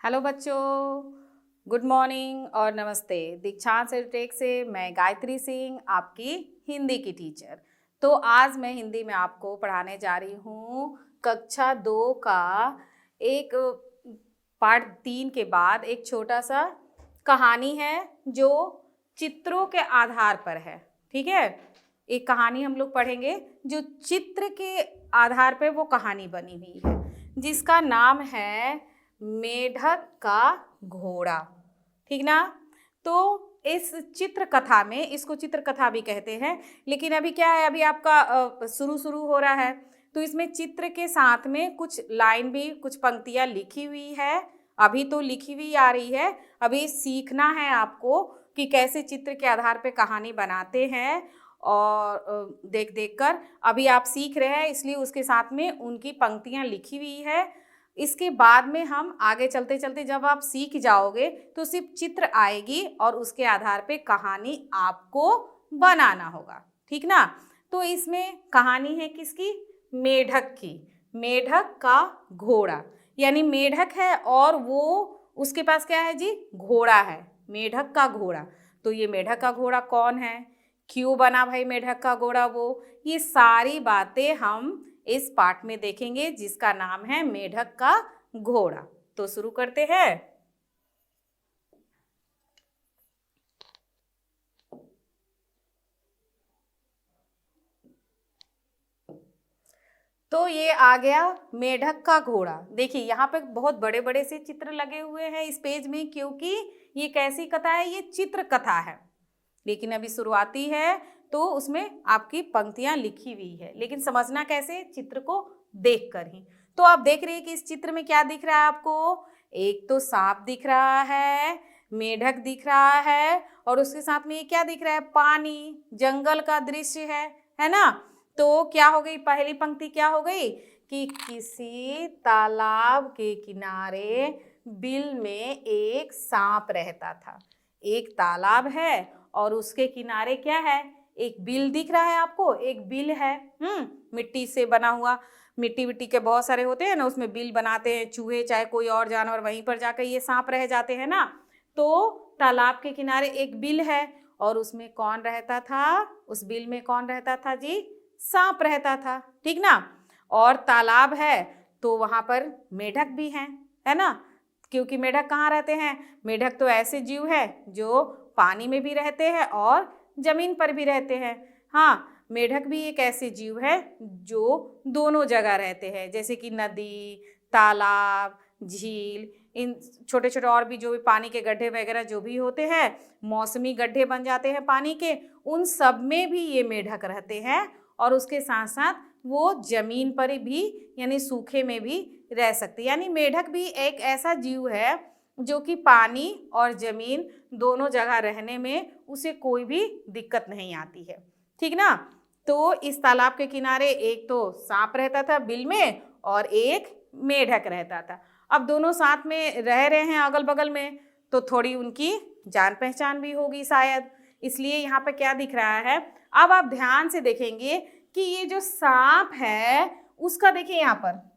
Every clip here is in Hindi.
हेलो बच्चों, गुड मॉर्निंग और नमस्ते। दीक्षांत एडुटेक से मैं गायत्री सिंह, आपकी हिंदी की टीचर। तो आज मैं हिंदी में आपको पढ़ाने जा रही हूँ कक्षा 2 का एक पार्ट 3 के बाद एक छोटा सा कहानी है जो चित्रों के आधार पर है। ठीक है, एक कहानी हम लोग पढ़ेंगे जो चित्र के आधार पर वो कहानी बनी हुई है, जिसका नाम है मेढक का घोड़ा। ठीक ना। तो इस चित्र कथा में, इसको चित्र कथा भी कहते हैं, लेकिन अभी क्या है, अभी आपका शुरू हो रहा है, तो इसमें चित्र के साथ में कुछ लाइन भी, कुछ पंक्तियां लिखी हुई है। अभी तो लिखी हुई आ रही है, अभी सीखना है आपको कि कैसे चित्र के आधार पे कहानी बनाते हैं। और देख देख कर अभी आप सीख रहे हैं, इसलिए उसके साथ में उनकी पंक्तियां लिखी हुई है। इसके बाद में हम आगे चलते चलते जब आप सीख जाओगे तो सिर्फ चित्र आएगी और उसके आधार पे कहानी आपको बनाना होगा। ठीक ना। तो इसमें कहानी है किसकी? मेढक की। मेढक का घोड़ा, यानी मेढक है और वो उसके पास क्या है जी? घोड़ा है। मेढक का घोड़ा। तो ये मेढक का घोड़ा कौन है, क्यों बना भाई मेढक का घोड़ा वो, ये सारी बातें हम इस पाठ में देखेंगे, जिसका नाम है मेढक का घोड़ा। तो शुरू करते हैं। तो ये आ गया मेढक का घोड़ा। देखिए यहाँ पे बहुत बड़े बड़े से चित्र लगे हुए हैं इस पेज में, क्योंकि ये कैसी कथा है? ये चित्र कथा है। लेकिन अभी शुरुआती है तो उसमें आपकी पंक्तियां लिखी हुई है, लेकिन समझना कैसे? चित्र को देखकर ही। तो आप देख रहे हैं कि इस चित्र में क्या दिख रहा है आपको? एक तो सांप दिख रहा है, मेढक दिख रहा है, और उसके साथ में ये क्या दिख रहा है? पानी, जंगल का दृश्य है ना। तो क्या हो गई? पहली पंक्ति क्या हो गई कि किसी तालाब के किनारे बिल में एक सांप रहता था। एक तालाब है और उसके किनारे क्या है? एक बिल दिख रहा है आपको, एक बिल है मिट्टी से बना हुआ। मिट्टी के बहुत सारे होते हैं ना, उसमें बिल बनाते हैं चूहे चाहे कोई और जानवर, वहीं पर जाकर ये सांप रह जाते हैं ना। तो तालाब के किनारे एक बिल है और उसमें कौन रहता था? उस बिल में कौन रहता था जी? सांप रहता था। ठीक ना। और तालाब है तो वहां पर मेढक भी हैं, है ना। क्योंकि मेढक कहाँ रहते हैं? मेढक तो ऐसे जीव है जो पानी में भी रहते हैं और जमीन पर भी रहते हैं। हाँ, मेढक भी एक ऐसे जीव है जो दोनों जगह रहते हैं, जैसे कि नदी, तालाब, झील, इन छोटे छोटे और भी जो भी पानी के गड्ढे वगैरह जो भी होते हैं, मौसमी गड्ढे बन जाते हैं पानी के, उन सब में भी ये मेढक रहते हैं। और उसके साथ साथ वो जमीन पर भी, यानी सूखे में भी रह सकते। यानी मेढक भी एक ऐसा जीव है जो कि पानी और जमीन दोनों जगह रहने में उसे कोई भी दिक्कत नहीं आती है। ठीक ना। तो इस तालाब के किनारे एक तो सांप रहता था बिल में और एक मेढक रहता था। अब दोनों साथ में रह रहे हैं अगल बगल में, तो थोड़ी उनकी जान पहचान भी होगी शायद, इसलिए यहाँ पे क्या दिख रहा है? अब आप ध्यान से देखेंगे कि ये जो सांप है उसका, देखिए यहाँ पर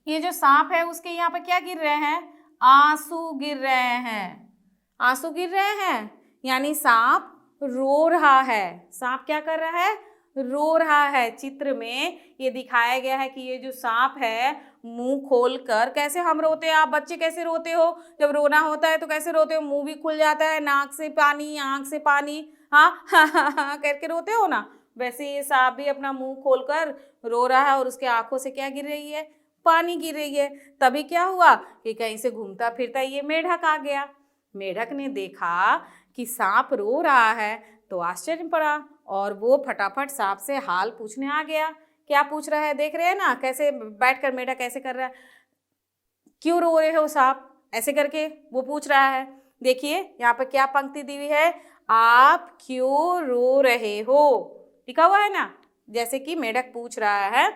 ये जो सांप है उसके यहाँ पर क्या गिर रहे हैं? आंसू गिर रहे हैं। आंसू गिर रहे हैं, यानी सांप रो रहा है। सांप क्या कर रहा है? रो रहा है। चित्र में ये दिखाया गया है कि ये जो सांप है मुंह खोलकर, कैसे हम रोते हैं, आप बच्चे कैसे रोते हो? जब रोना होता है तो कैसे रोते हो? मुंह भी खुल जाता है, नाक से पानी, आंख से पानी, हाँ करके रोते हो ना। वैसे ये सांप भी अपना मुंह खोलकर रो रहा है और उसके आंखों से क्या गिर रही है? पानी गिर रही है। तभी क्या हुआ कि कहीं से घूमता फिरता ये मेढक आ गया। मेढक ने देखा कि सांप रो रहा है तो आश्चर्य पड़ा और वो फटाफट सांप से हाल पूछने आ गया। क्या पूछ रहा है? देख रहे हैं ना कैसे बैठकर मेढक ऐसे कर रहा है। क्यों रो रहे हो सांप? ऐसे करके वो पूछ रहा है। देखिए यहाँ पर क्या पंक्ति दी हुई है? आप क्यों रो रहे हो, लिखा हुआ है ना। जैसे कि मेढक पूछ रहा है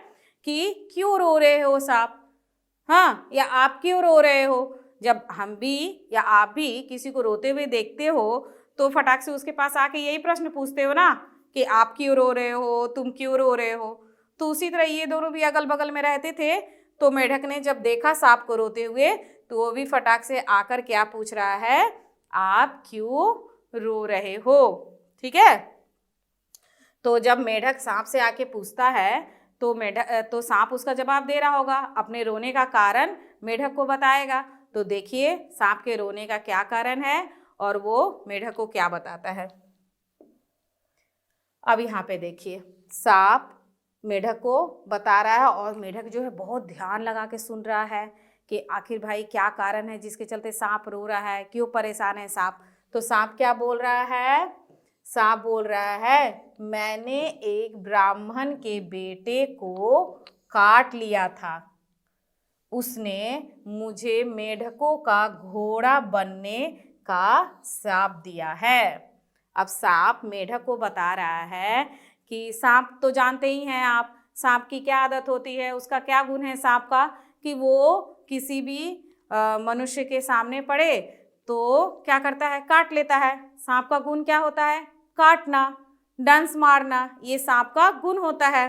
कि क्यों रो रहे हो सांप, हाँ, या आप क्यों रो रहे हो। जब हम भी या आप भी किसी को रोते हुए देखते हो तो फटाक से उसके पास आके यही प्रश्न पूछते हो ना कि आप क्यों रो रहे हो, तुम क्यों रो रहे हो। तो उसी तरह ये दोनों भी अगल बगल में रहते थे तो मेढक ने जब देखा सांप को रोते हुए तो वो भी फटाक से आकर क्या पूछ रहा है, आप क्यों रो रहे हो। ठीक है, तो जब मेढक सांप से आके पूछता है तो सांप उसका जवाब दे रहा होगा, अपने रोने का कारण मेढक को बताएगा। तो देखिए सांप के रोने का क्या कारण है और वो मेढक को क्या बताता है। अब यहाँ पे देखिए सांप मेढक को बता रहा है और मेढक जो है बहुत ध्यान लगा के सुन रहा है कि आखिर भाई क्या कारण है जिसके चलते सांप रो रहा है, क्यों परेशान है सांप। तो सांप क्या बोल रहा है, सांप बोल रहा है मैंने एक ब्राह्मण के बेटे को काट लिया था, उसने मुझे मेढकों का घोड़ा बनने का श्राप दिया है। अब सांप मेढक को बता रहा है कि सांप तो जानते ही हैं आप, सांप की क्या आदत होती है, उसका क्या गुण है सांप का कि वो किसी भी मनुष्य के सामने पड़े तो क्या करता है, काट लेता है। सांप का गुण क्या होता है, काटना, डंस मारना, ये सांप का गुण होता है।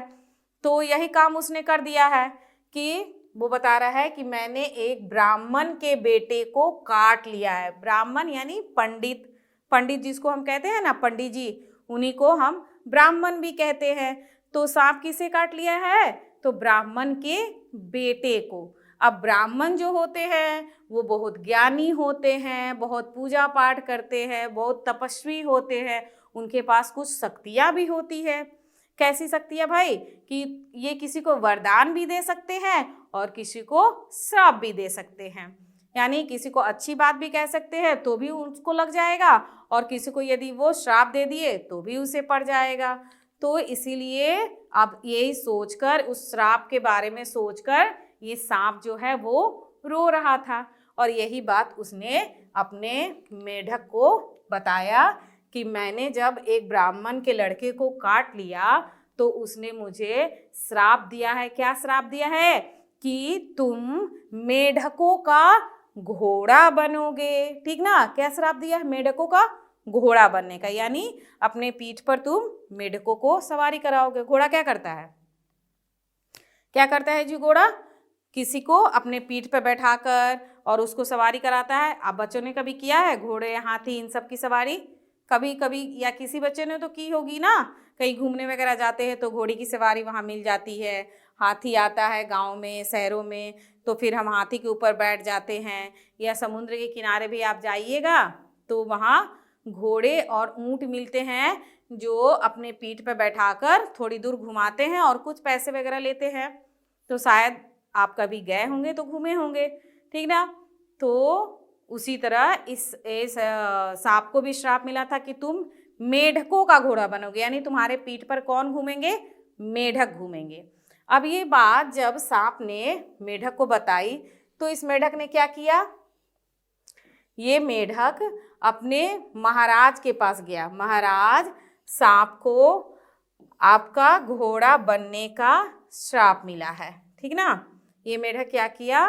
तो यही काम उसने कर दिया है कि वो बता रहा है कि मैंने एक ब्राह्मण के बेटे को काट लिया है। ब्राह्मण यानी पंडित, पंडित जिसको हम कहते हैं ना पंडित जी, उन्हीं को हम ब्राह्मण भी कहते हैं। तो सांप किसे काट लिया है, तो ब्राह्मण के बेटे को। अब ब्राह्मण जो होते हैं वो बहुत ज्ञानी होते हैं, बहुत पूजा पाठ करते हैं, बहुत तपस्वी होते हैं, उनके पास कुछ शक्तियाँ भी होती है। कैसी शक्तियाँ भाई, कि ये किसी को वरदान भी दे सकते हैं और किसी को श्राप भी दे सकते हैं। यानी किसी को अच्छी बात भी कह सकते हैं तो भी उसको लग जाएगा और किसी को यदि वो श्राप दे दिए तो भी उसे पड़ जाएगा। तो इसीलिए अब यही सोचकर, उस श्राप के बारे में सोचकर ये सांप जो है वो रो रहा था और यही बात उसने अपने मेढक को बताया कि मैंने जब एक ब्राह्मण के लड़के को काट लिया तो उसने मुझे श्राप दिया है। क्या श्राप दिया है, कि तुम मेढकों का घोड़ा बनोगे। ठीक ना, क्या श्राप दिया है, मेढकों का घोड़ा बनने का, यानी अपने पीठ पर तुम मेढकों को सवारी कराओगे। घोड़ा क्या करता है, क्या करता है जी, घोड़ा किसी को अपने पीठ पर बैठाकर और उसको सवारी कराता है। आप बच्चों ने कभी किया है घोड़े, हाथी, इन सब की सवारी कभी कभी, या किसी बच्चे ने तो की होगी ना, कहीं घूमने वगैरह जाते हैं तो घोड़ी की सवारी वहाँ मिल जाती है। हाथी आता है गांव में, शहरों में, तो फिर हम हाथी के ऊपर बैठ जाते हैं। या समुद्र के किनारे भी आप जाइएगा तो वहाँ घोड़े और ऊंट मिलते हैं जो अपने पीठ पर बैठाकर थोड़ी दूर घुमाते हैं और कुछ पैसे वगैरह लेते हैं। तो शायद आप कभी गए होंगे तो घूमे होंगे, ठीक ना। तो उसी तरह इस सांप को भी श्राप मिला था कि तुम मेढकों का घोड़ा बनोगे, यानी तुम्हारे पीठ पर कौन घूमेंगे, मेढक घूमेंगे। अब ये बात जब सांप ने मेढक को बताई तो इस मेढक ने क्या किया, ये मेढक अपने महाराज के पास गया। महाराज, सांप को आपका घोड़ा बनने का श्राप मिला है, ठीक ना। ये मेढक क्या किया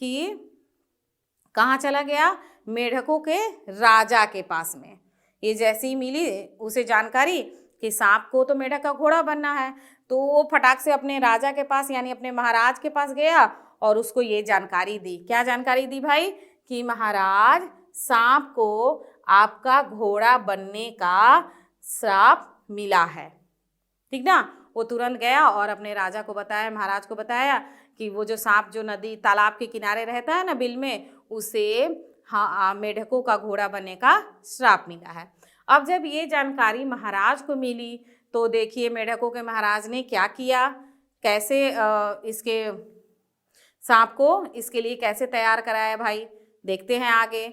कि कहाँ चला गया, मेढकों के राजा के पास में। ये जैसे ही मिली उसे जानकारी कि सांप को तो मेढक का घोड़ा बनना है, तो वो फटाक से अपने राजा के पास यानी अपने महाराज के पास गया और उसको ये जानकारी दी। क्या जानकारी दी भाई, कि महाराज, सांप को आपका घोड़ा बनने का श्राप मिला है, ठीक ना। वो तुरंत गया और अपने राजा को बताया, महाराज को बताया कि वो जो सांप जो नदी तालाब के किनारे रहता है ना बिल में, उसे मेढकों का घोड़ा बनने का श्राप मिला है। अब जब ये जानकारी महाराज को मिली तो देखिए मेढकों के महाराज ने क्या किया, कैसे इसके सांप को इसके लिए कैसे तैयार कराया भाई, देखते हैं आगे।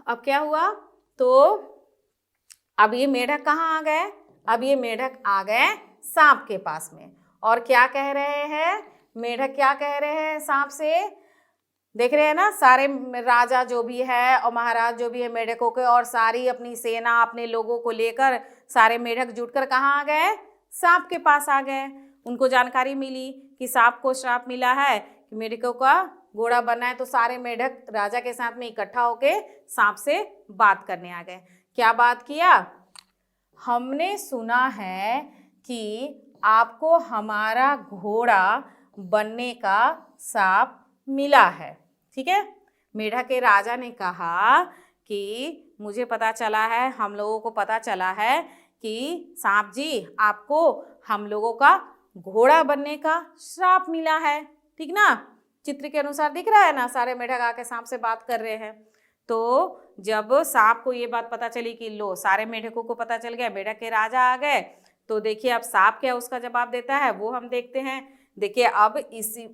अब क्या हुआ, तो अब ये मेढक कहाँ आ गए, अब ये मेढक आ गए सांप के पास में और क्या कह रहे हैं, मेढक क्या कह रहे हैं सांप से, देख रहे हैं ना, सारे राजा जो भी है और महाराज जो भी है मेढकों के, और सारी अपनी सेना अपने लोगों को लेकर सारे मेढक जुटकर कहाँ आ गए, सांप के पास आ गए। उनको जानकारी मिली कि सांप को श्राप मिला है कि मेढकों का घोड़ा बनना है, तो सारे मेढक राजा के साथ में इकट्ठा होके सांप से बात करने आ गए। क्या बात किया? हमने सुना है कि आपको हमारा घोड़ा बनने का श्राप मिला है। ठीक है, मेढक के राजा ने कहा कि मुझे पता चला है, हम लोगों को पता चला है कि सांप जी आपको हम लोगों का घोड़ा बनने का श्राप मिला है। ठीक ना, चित्र के अनुसार दिख रहा है ना, सारे मेढक आके सांप से बात कर रहे हैं। तो जब सांप को ये बात पता चली कि लो सारे मेढकों को पता चल गया, मेढक के राजा आ गए, तो देखिए अब सांप क्या उसका जवाब देता है वो हम देखते हैं। देखिए अब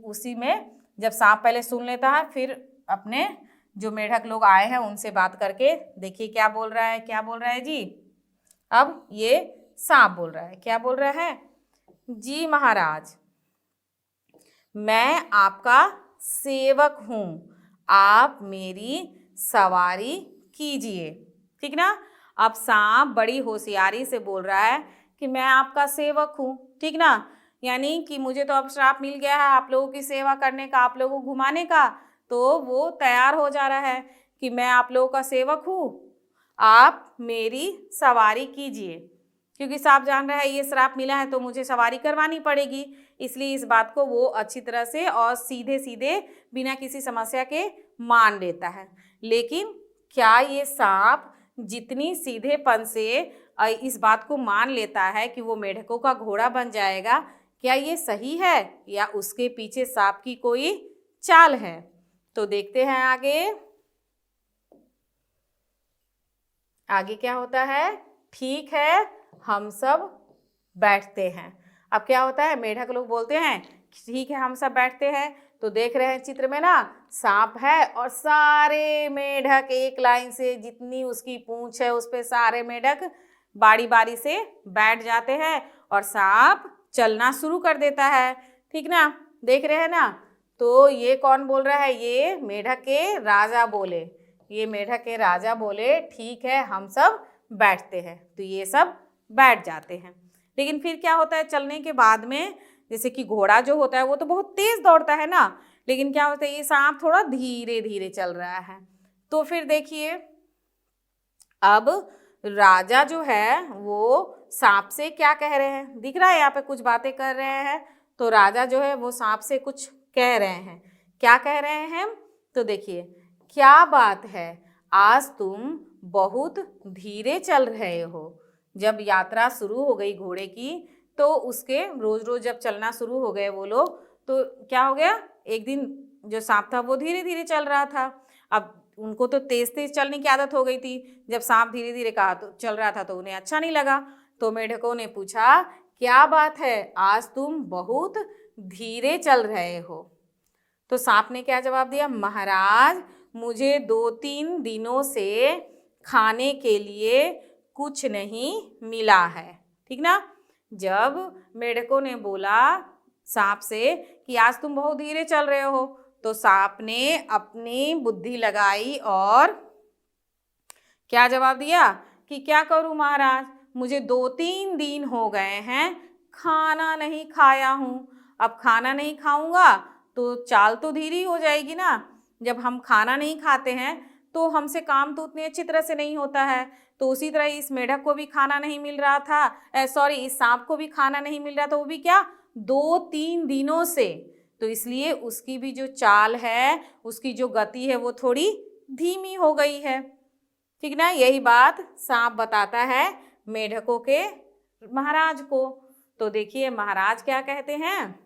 उसी में जब सांप पहले सुन लेता है, फिर अपने जो मेढक लोग आए हैं उनसे बात करके देखिए क्या बोल रहा है। क्या बोल रहा है जी? अब ये सांप बोल रहा है, क्या बोल रहा है? जी महाराज, मैं आपका सेवक हूँ, आप मेरी सवारी कीजिए। ठीक ना, अब सांप बड़ी होशियारी से बोल रहा है कि मैं आपका सेवक हूँ। ठीक ना, यानी कि मुझे तो अब श्राप मिल गया है आप लोगों की सेवा करने का, आप लोगों को घुमाने का, तो वो तैयार हो जा रहा है कि मैं आप लोगों का सेवक हूँ, आप मेरी सवारी कीजिए। क्योंकि सांप जान रहा है ये श्राप मिला है तो मुझे सवारी करवानी पड़ेगी, इसलिए इस बात को वो अच्छी तरह से और सीधे सीधे बिना किसी समस्या के मान लेता है। लेकिन क्या ये सांप जितनी सीधेपन से इस बात को मान लेता है कि वो मेढकों का घोड़ा बन जाएगा, क्या ये सही है या उसके पीछे सांप की कोई चाल है? तो देखते हैं आगे क्या होता है। ठीक है, हम सब बैठते हैं। अब क्या होता है, मेढक लोग बोलते हैं ठीक है हम सब बैठते हैं। तो देख रहे हैं चित्र में ना, सांप है और सारे मेढक एक लाइन से, जितनी उसकी पूंछ है उस पे सारे मेढक बारी बारी से बैठ जाते हैं और सांप चलना शुरू कर देता है। ठीक ना, देख रहे हैं ना। तो ये कौन बोल रहा है? ये मेढक के राजा बोले। ये मेढक के राजा बोले ठीक है हम सब बैठते हैं, तो ये सब बैठ जाते हैं। लेकिन फिर क्या होता है, चलने के बाद में जैसे कि घोड़ा जो होता है वो तो बहुत तेज दौड़ता है ना, लेकिन क्या होता है ये सांप थोड़ा धीरे धीरे चल रहा है। तो फिर देखिए अब राजा जो है वो सांप से क्या कह रहे हैं, दिख रहा है यहाँ पे कुछ बातें कर रहे हैं। तो राजा जो है वो सांप से कुछ कह रहे हैं। क्या कह रहे हैं? तो देखिए, क्या बात है आज तुम बहुत धीरे चल रहे हो। जब यात्रा शुरू हो गई घोड़े की, तो उसके रोज रोज जब चलना शुरू हो गए वो लोग, तो क्या हो गया, एक दिन जो सांप था वो धीरे धीरे चल रहा था। अब उनको तो तेज तेज चलने की आदत हो गई थी, जब सांप धीरे धीरे कहा तो चल रहा था तो उन्हें अच्छा नहीं लगा। तो मेढकों ने पूछा क्या बात है आज तुम बहुत धीरे चल रहे हो। तो सांप ने क्या जवाब दिया? महाराज मुझे 2-3 दिनों से खाने के लिए कुछ नहीं मिला है। ठीक ना, जब मेढकों ने बोला सांप से कि आज तुम बहुत धीरे चल रहे हो, तो सांप ने अपनी बुद्धि लगाई और क्या जवाब दिया कि क्या करूं महाराज, मुझे 2-3 दिन हो गए हैं खाना नहीं खाया हूं। अब खाना नहीं खाऊंगा तो चाल तो धीरी हो जाएगी ना। जब हम खाना नहीं खाते हैं तो हमसे काम तो उतनी अच्छी तरह से नहीं होता है। तो उसी तरह इस मेढक को भी खाना नहीं मिल रहा था, इस सांप को भी खाना नहीं मिल रहा था, वो भी क्या 2-3 दिनों से। तो इसलिए उसकी भी जो चाल है, उसकी जो गति है वो थोड़ी धीमी हो गई है। ठीक ना, यही बात सांप बताता है मेढकों के महाराज को। तो देखिए महाराज क्या कहते हैं।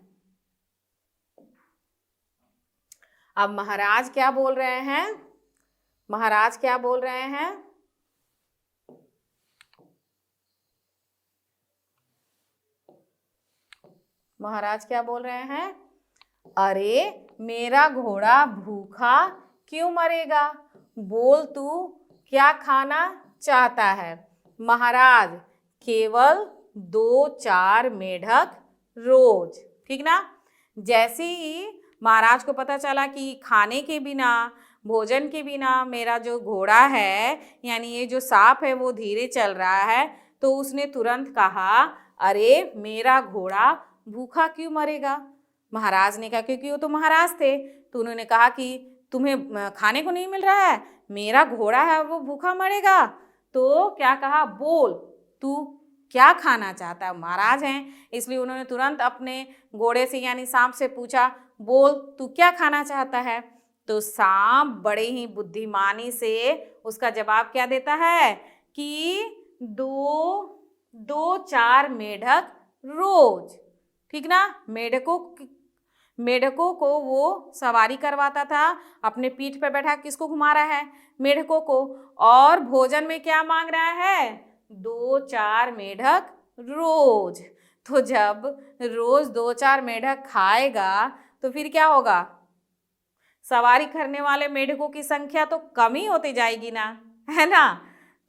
अब महाराज क्या बोल रहे हैं? महाराज क्या बोल रहे हैं? महाराज क्या बोल रहे हैं? अरे मेरा घोड़ा भूखा क्यों मरेगा, बोल तू क्या खाना चाहता है। महाराज केवल 2-4 मेढक रोज। ठीक ना, जैसे ही महाराज को पता चला कि खाने के बिना, भोजन के बिना मेरा जो घोड़ा है यानी ये जो सांप है वो धीरे चल रहा है, तो उसने तुरंत कहा अरे मेरा घोड़ा भूखा क्यों मरेगा। महाराज ने कहा, क्योंकि वो तो महाराज थे, तो उन्होंने कहा कि तुम्हें खाने को नहीं मिल रहा है, मेरा घोड़ा है वो भूखा मरेगा। तो क्या कहा, बोल तू क्या खाना चाहता है। महाराज हैं इसलिए उन्होंने तुरंत अपने घोड़े से यानी सांप से पूछा, बोल तू क्या खाना चाहता है। तो सांप बड़े ही बुद्धिमानी से उसका जवाब क्या देता है कि 2-4 मेढक रोज। ठीक ना, मेढकों को वो सवारी करवाता था, अपने पीठ पर बैठा किसको घुमा रहा है, मेढकों को। और भोजन में क्या मांग रहा है, 2-4 मेढक रोज। तो जब रोज 2-4 मेढक खाएगा तो फिर क्या होगा, सवारी करने वाले मेढकों की संख्या तो कम ही होती जाएगी ना, है ना।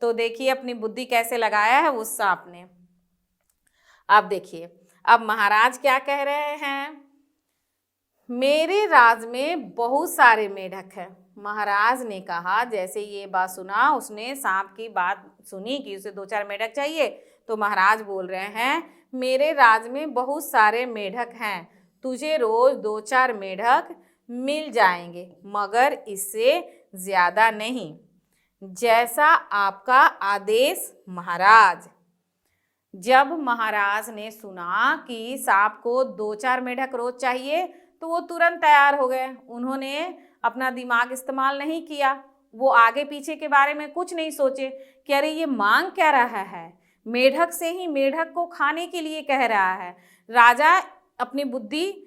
तो देखिए अपनी बुद्धि कैसे लगाया है उस सांप ने। अब देखिए अब महाराज क्या कह रहे हैं, मेरे राज में बहुत सारे मेढक हैं। महाराज ने कहा, जैसे ये बात सुना उसने सांप की बात सुनी कि उसे 2-4 मेढक चाहिए, तो महाराज बोल रहे हैं मेरे राज में बहुत सारे मेढक हैं, तुझे रोज 2-4 मेढक मिल जाएंगे, मगर इससे ज्यादा नहीं, जैसा आपका आदेश महाराज। जब महाराज ने सुना कि सांप को 2-4 मेढक रोज चाहिए तो वो तुरंत तैयार हो गए। उन्होंने अपना दिमाग इस्तेमाल नहीं किया, वो आगे पीछे के बारे में कुछ नहीं सोचे कि अरे ये मांग क्या रहा है, मेढक से ही मेढक को खाने के लिए कह रहा है। राजा अपनी बुद्धि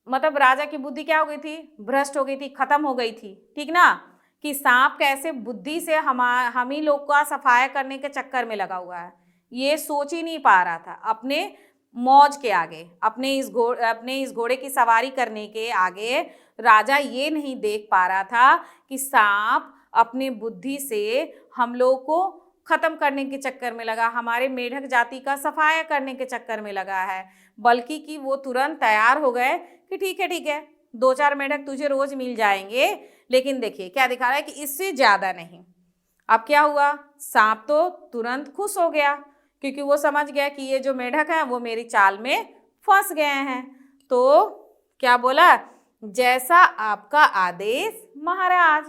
मतलब राजा की बुद्धि क्या हो गई थी, भ्रष्ट हो गई थी, खत्म हो गई थी। ठीक ना, कि सांप कैसे बुद्धि से हम ही लोग का सफाया करने के चक्कर में लगा हुआ है, ये सोच ही नहीं पा रहा था। अपने मौज के आगे, अपने इस घोड़े की सवारी करने के आगे राजा ये नहीं देख पा रहा था कि सांप अपने बुद्धि से हम लोग को खत्म करने के चक्कर में लगा, हमारे मेढक जाति का सफाया करने के चक्कर में लगा है, बल्कि कि वो तुरंत तैयार हो गए कि ठीक है 2-4 मेढक तुझे रोज मिल जाएंगे। लेकिन देखिए क्या दिखा रहा है कि इससे ज्यादा नहीं। अब क्या हुआ, सांप तो तुरंत खुश हो गया क्योंकि वो समझ गया कि ये जो मेढक हैं वो मेरी चाल में फंस गए हैं। तो क्या बोला, जैसा आपका आदेश महाराज।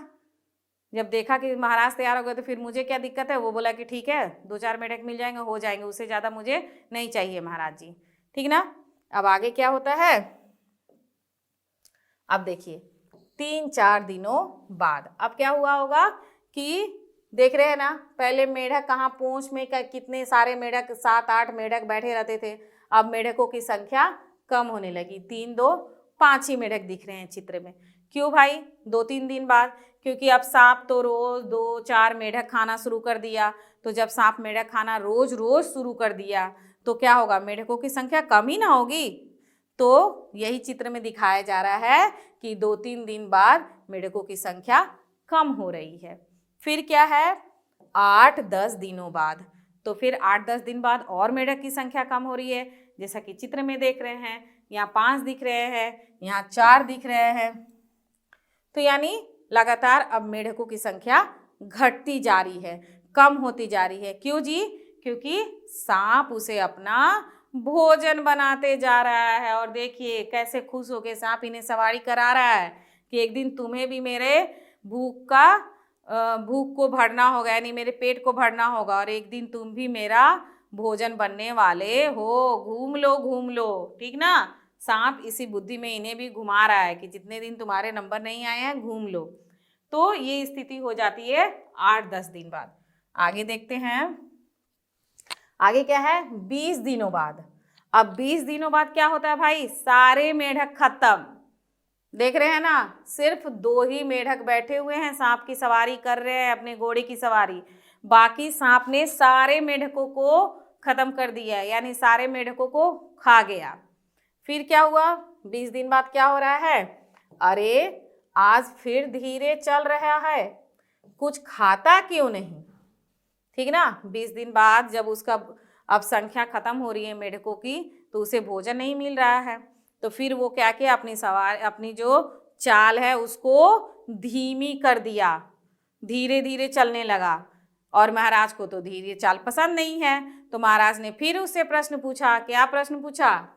जब देखा कि महाराज तैयार हो गए तो फिर मुझे क्या दिक्कत है, वो बोला कि ठीक है 2-4 मेढक मिल जाएंगे, हो जाएंगे, उससे ज़्यादा मुझे नहीं चाहिए महाराज जी। ठीक ना। अब आगे क्या होता है, अब देखिए 3-4 दिनों बाद अब क्या हुआ होगा कि देख रहे हैं ना, पहले मेढक कहाँ पूंछ में कितने सारे मेढक 7-8 मेढक बैठे रहते थे, अब मेढकों की संख्या कम होने लगी, 3-2-5 ही मेढक दिख रहे हैं चित्र में। क्यों भाई, 2-3 दिन बाद, क्योंकि अब सांप तो रोज 2-4 मेढक खाना शुरू कर दिया। तो जब सांप मेढक खाना रोज रोज शुरू कर दिया तो क्या होगा, मेढकों की संख्या कम ही ना होगी। तो यही चित्र में दिखाया जा रहा है कि 2-3 दिन बाद मेढकों की संख्या कम हो रही है। फिर क्या है, 8-10 दिनों बाद, तो फिर 8-10 दिन बाद और मेढक की संख्या कम हो रही है, जैसा कि चित्र में देख रहे हैं। यहाँ 5 दिख रहे हैं, यहाँ 4 दिख रहे हैं। तो यानी लगातार अब मेढकों की संख्या घटती जा रही है, कम होती जा रही है। क्यों जी, क्योंकि सांप उसे अपना भोजन बनाते जा रहा है। और देखिए कैसे खुश होके सांप इन्हें सवारी करा रहा है कि एक दिन तुम्हें भी मेरे भूख को भरना होगा, यानी मेरे पेट को भरना होगा, और एक दिन तुम भी मेरा भोजन बनने वाले हो, घूम लो। ठीक ना, सांप इसी बुद्धि में इन्हें भी घुमा रहा है कि जितने दिन तुम्हारे नंबर नहीं आए हैं घूम लो। तो ये स्थिति हो जाती है 8-10 दिन बाद। आगे देखते हैं, आगे क्या है, 20 दिनों बाद। अब 20 दिनों बाद क्या होता है भाई, सारे मेढक खत्म। देख रहे हैं ना, सिर्फ 2 ही मेढक बैठे हुए हैं, सांप की सवारी कर रहे हैं, अपने घोड़े की सवारी। बाकी सांप ने सारे मेढकों को खत्म कर दिया, यानी सारे मेढकों को खा गया। फिर क्या हुआ, 20 दिन बाद क्या हो रहा है, अरे आज फिर धीरे चल रहा है, कुछ खाता क्यों नहीं। ठीक ना, 20 दिन बाद जब उसका अब संख्या खत्म हो रही है मेढकों की, तो उसे भोजन नहीं मिल रहा है। तो फिर वो क्या किया, अपनी जो चाल है उसको धीमी कर दिया, धीरे धीरे चलने लगा। और महाराज को तो धीरे चाल पसंद नहीं है, तो महाराज ने फिर उससे प्रश्न पूछा। क्या प्रश्न पूछा,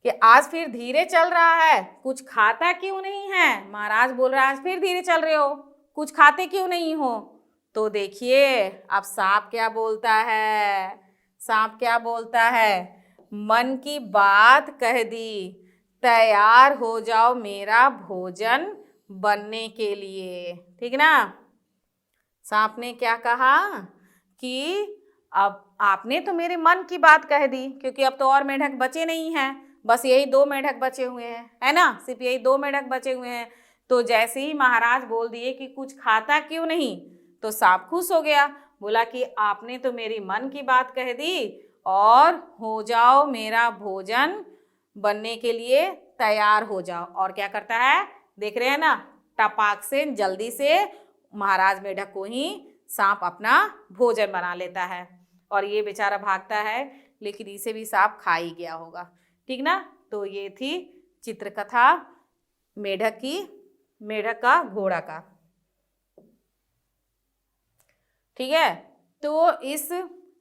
कि आज फिर धीरे चल रहा है, कुछ खाता क्यों नहीं है। महाराज बोल रहा है आज फिर धीरे चल रहे हो, कुछ खाते क्यों नहीं हो। तो देखिए अब सांप क्या बोलता है, सांप क्या बोलता है, मन की बात कह दी, तैयार हो जाओ मेरा भोजन बनने के लिए। ठीक ना। सांप ने क्या कहा कि अब आपने तो मेरे मन की बात कह दी, क्योंकि अब तो और मेंढक बचे नहीं हैं, बस यही 2 मेंढक बचे हुए हैं, है ना, सिर्फ यही 2 मेंढक बचे हुए हैं। तो जैसे ही महाराज बोल दिए कि कुछ खाता क्यों नहीं, तो सांप खुश हो गया, बोला कि आपने तो मेरी मन की बात कह दी और हो जाओ मेरा भोजन बनने के लिए तैयार हो जाओ। और क्या करता है, देख रहे हैं ना, टपाक से जल्दी से महाराज मेढक को ही सांप अपना भोजन बना लेता है और ये बेचारा भागता है, लेकिन इसे भी सांप खा ही गया होगा। ठीक ना। तो ये थी चित्रकथा मेढक की, मेढक का घोड़ा का। ठीक है। तो इस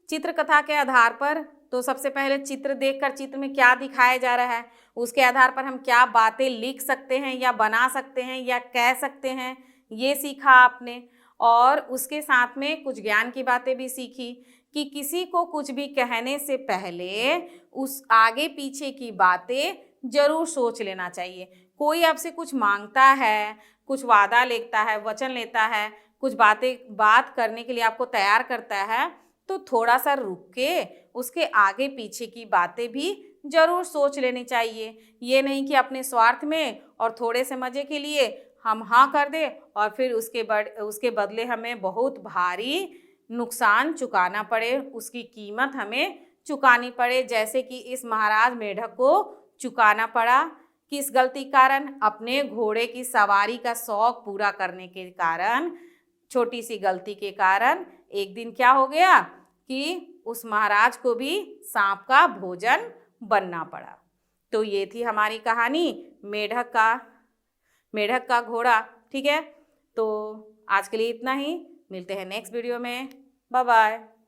चित्रकथा के आधार पर तो सबसे पहले चित्र देखकर चित्र में क्या दिखाया जा रहा है उसके आधार पर हम क्या बातें लिख सकते हैं या बना सकते हैं या कह सकते हैं, ये सीखा आपने। और उसके साथ में कुछ ज्ञान की बातें भी सीखी कि किसी को कुछ भी कहने से पहले उस आगे पीछे की बातें जरूर सोच लेना चाहिए। कोई आपसे कुछ मांगता है, कुछ वादा लेता है, वचन लेता है, कुछ बात करने के लिए आपको तैयार करता है, तो थोड़ा सा रुक के उसके आगे पीछे की बातें भी जरूर सोच लेनी चाहिए। ये नहीं कि अपने स्वार्थ में और थोड़े से मजे के लिए हम हाँ कर दे और फिर उसके बदले हमें बहुत भारी नुकसान चुकाना पड़े, उसकी कीमत हमें चुकानी पड़े, जैसे कि इस महाराज मेढक को चुकाना पड़ा। किस गलती कारण, अपने घोड़े की सवारी का शौक पूरा करने के कारण, छोटी सी गलती के कारण एक दिन क्या हो गया कि उस महाराज को भी सांप का भोजन बनना पड़ा। तो ये थी हमारी कहानी मेढक का घोड़ा। ठीक है। तो आज के लिए इतना ही, मिलते हैं नेक्स्ट वीडियो में। Bye bye.